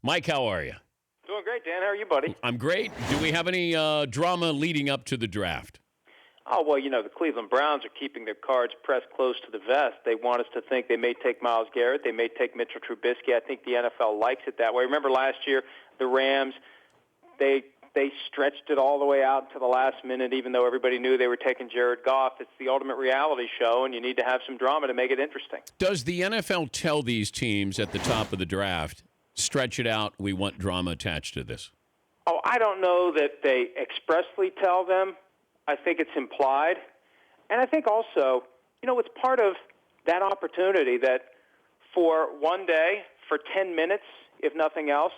Mike, how are you? Doing great, Dan. How are you, buddy? I'm great. Do we have any drama leading up to the draft? Oh, well, the Cleveland Browns are keeping their cards pressed close to the vest. They want us to think they may take Myles Garrett. They may take Mitchell Trubisky. I think the NFL likes it that way. Remember last year, the Rams, they stretched it all the way out to the last minute, even though everybody knew they were taking Jared Goff. It's the ultimate reality show, and you need to have some drama to make it interesting. Does the NFL tell these teams at the top of the draft, stretch it out, we want drama attached to this? Oh, I don't know that they expressly tell them. I think it's implied. And I think also, it's part of that opportunity that for one day, for 10 minutes, if nothing else,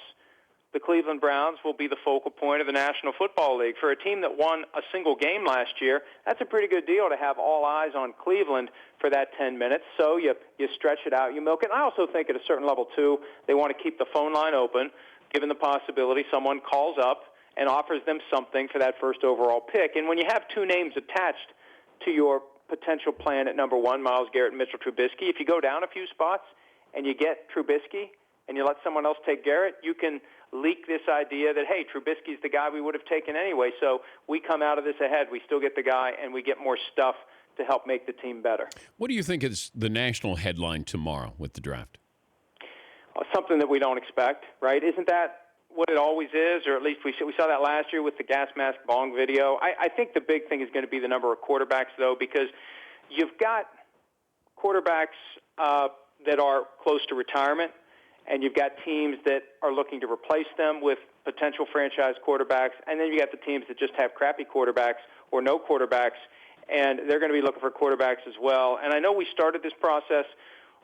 the Cleveland Browns will be the focal point of the National Football League. For a team that won a single game last year, that's a pretty good deal to have all eyes on Cleveland for that 10 minutes. So you stretch it out, you milk it. And I also think at a certain level, too, they want to keep the phone line open, given the possibility someone calls up and offers them something for that first overall pick. And when you have two names attached to your potential plan at number one, Myles Garrett and Mitchell Trubisky, if you go down a few spots and you get Trubisky and you let someone else take Garrett, you can leak this idea that, hey, Trubisky's the guy we would have taken anyway, so we come out of this ahead. We still get the guy, and we get more stuff to help make the team better. What do you think is the national headline tomorrow with the draft? Something that we don't expect, right? Isn't that what it always is, or at least we saw that last year with the gas mask bong video? I think the big thing is going to be the number of quarterbacks, though, because you've got quarterbacks that are close to retirement, and you've got teams that are looking to replace them with potential franchise quarterbacks, and then you got the teams that just have crappy quarterbacks or no quarterbacks, and they're going to be looking for quarterbacks as well. And I know we started this process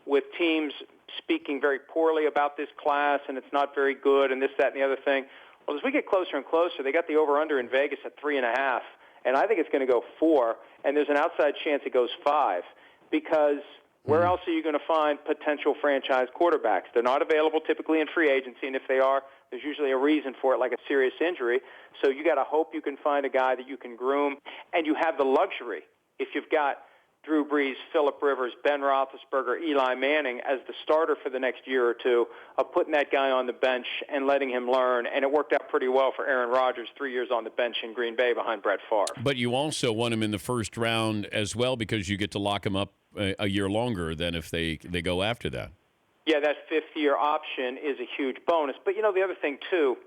with teams speaking very poorly about this class, and it's not very good, and this, that, and the other thing. Well, as we get closer and closer, they got the over-under in Vegas at 3.5, and I think it's going to go 4, and there's an outside chance it goes 5, because where else are you going to find potential franchise quarterbacks? They're not available typically in free agency, and if they are, there's usually a reason for it, like a serious injury. So you got to hope you can find a guy that you can groom, and you have the luxury, if you've got Drew Brees, Phillip Rivers, Ben Roethlisberger, Eli Manning as the starter for the next year or two, of putting that guy on the bench and letting him learn. And it worked out pretty well for Aaron Rodgers, 3 years on the bench in Green Bay behind Brett Favre. But you also want him in the first round as well, because you get to lock him up a year longer than if they go after that. Yeah, that fifth-year option is a huge bonus. But, the other thing, too,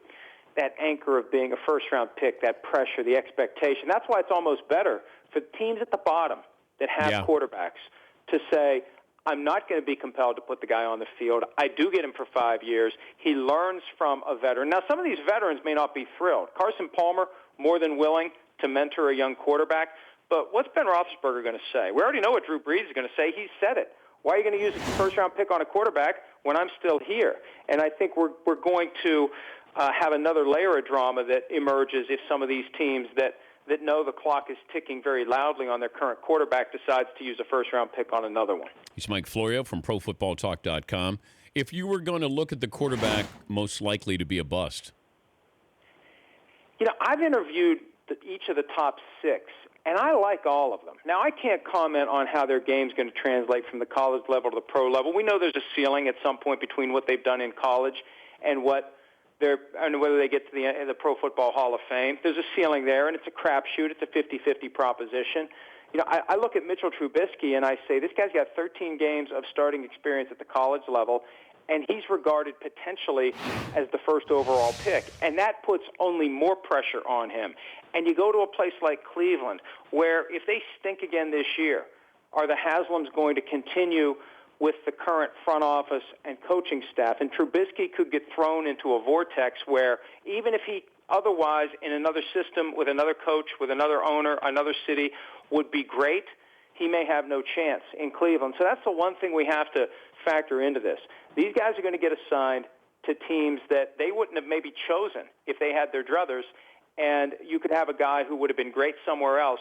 that anchor of being a first-round pick, that pressure, the expectation, that's why it's almost better for teams at the bottom that have quarterbacks to say, I'm not going to be compelled to put the guy on the field. I do get him for 5 years. He learns from a veteran. Now, some of these veterans may not be thrilled. Carson Palmer, more than willing to mentor a young quarterback. But what's Ben Roethlisberger going to say? We already know what Drew Brees is going to say. He said it. Why are you going to use a first-round pick on a quarterback when I'm still here? And I think we're going to have another layer of drama that emerges if some of these teams that know the clock is ticking very loudly on their current quarterback decides to use a first-round pick on another one. He's Mike Florio from ProFootballTalk.com. If you were going to look at the quarterback most likely to be a bust? I've interviewed each of the top 6, and I like all of them. Now, I can't comment on how their game's going to translate from the college level to the pro level. We know there's a ceiling at some point between what they've done in college and whether they get to the Pro Football Hall of Fame. There's a ceiling there, and it's a crapshoot. It's a 50-50 proposition. I look at Mitchell Trubisky, and I say, this guy's got 13 games of starting experience at the college level, and he's regarded potentially as the first overall pick. And that puts only more pressure on him. And you go to a place like Cleveland, where if they stink again this year, are the Haslams going to continue with the current front office and coaching staff? And Trubisky could get thrown into a vortex where even if he otherwise in another system with another coach, with another owner, another city would be great, he may have no chance in Cleveland. So that's the one thing we have to factor into this. These guys are going to get assigned to teams that they wouldn't have maybe chosen if they had their druthers, and you could have a guy who would have been great somewhere else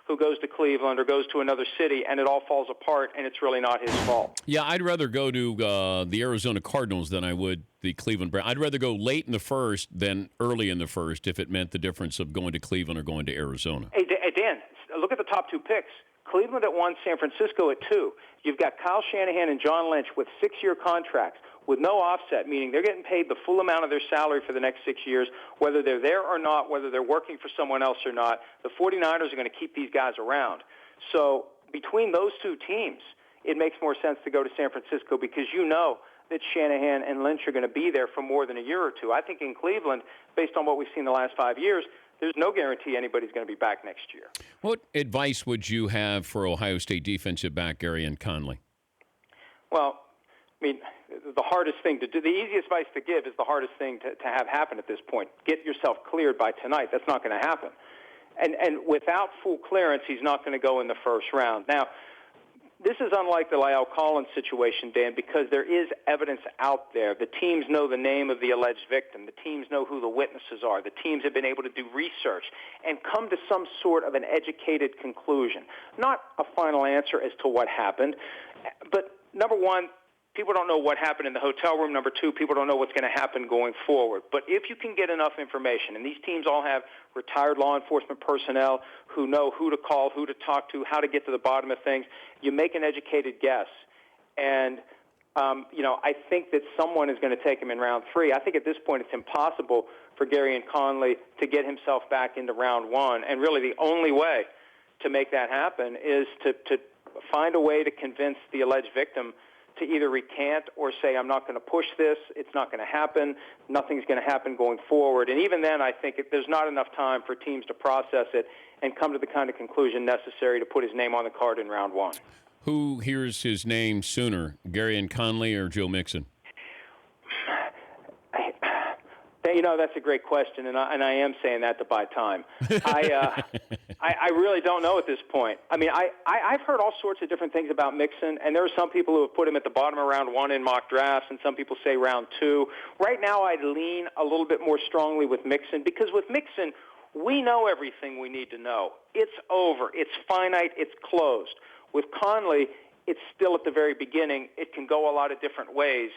who goes to Cleveland or goes to another city, and it all falls apart, and it's really not his fault. Yeah, I'd rather go to the Arizona Cardinals than I would the Cleveland Browns. I'd rather go late in the first than early in the first if it meant the difference of going to Cleveland or going to Arizona. Hey, Dan, look at the top 2 picks. Cleveland at 1, San Francisco at 2. You've got Kyle Shanahan and John Lynch with 6-year contracts with no offset, meaning they're getting paid the full amount of their salary for the next 6 years, whether they're there or not, whether they're working for someone else or not. The 49ers are going to keep these guys around. So between those two teams, it makes more sense to go to San Francisco because you know that Shanahan and Lynch are going to be there for more than a year or two. I think in Cleveland, based on what we've seen the last 5 years, there's no guarantee anybody's going to be back next year. What advice would you have for Ohio State defensive back Gareon Conley? Well, I mean, the hardest thing to do, the easiest advice to give is the hardest thing to have happen at this point. Get yourself cleared by tonight. That's not going to happen. And without full clearance, he's not going to go in the first round. Now, this is unlike the La'el Collins situation, Dan, because there is evidence out there. The teams know the name of the alleged victim. The teams know who the witnesses are. The teams have been able to do research and come to some sort of an educated conclusion. Not a final answer as to what happened, but number one, people don't know what happened in the hotel room. Number two, people don't know what's going to happen going forward. But if you can get enough information, and these teams all have retired law enforcement personnel who know who to call, who to talk to, how to get to the bottom of things, you make an educated guess. And, I think that someone is going to take him in round 3. I think at this point it's impossible for Gareon Conley to get himself back into round 1. And really the only way to make that happen is to find a way to convince the alleged victim to either recant or say, I'm not going to push this, it's not going to happen, nothing's going to happen going forward. And even then, I think there's not enough time for teams to process it and come to the kind of conclusion necessary to put his name on the card in round 1. Who hears his name sooner, Gareon Conley or Joe Mixon? That's a great question, and I am saying that to buy time. I really don't know at this point. I mean, I've heard all sorts of different things about Mixon, and there are some people who have put him at the bottom of round 1 in mock drafts, and some people say round 2. Right now, I'd lean a little bit more strongly with Mixon, because with Mixon, we know everything we need to know. It's over. It's finite. It's closed. With Conley, it's still at the very beginning. It can go a lot of different ways,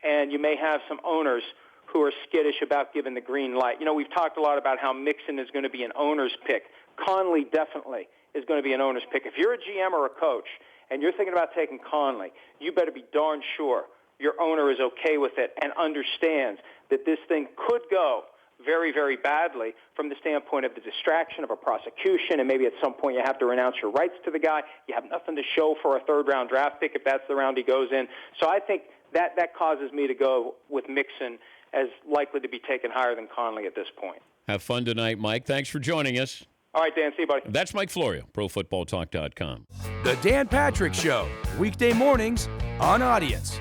and you may have some owners who are skittish about giving the green light. We've talked a lot about how Mixon is going to be an owner's pick. Conley definitely is going to be an owner's pick. If you're a GM or a coach and you're thinking about taking Conley, you better be darn sure your owner is okay with it and understands that this thing could go very, very badly from the standpoint of the distraction of a prosecution, and maybe at some point you have to renounce your rights to the guy. You have nothing to show for a third-round draft pick if that's the round he goes in. So I think that causes me to go with Mixon as likely to be taken higher than Conley at this point. Have fun tonight, Mike. Thanks for joining us. All right, Dan. See you, buddy. That's Mike Florio, ProFootballTalk.com. The Dan Patrick Show, weekday mornings on Audience.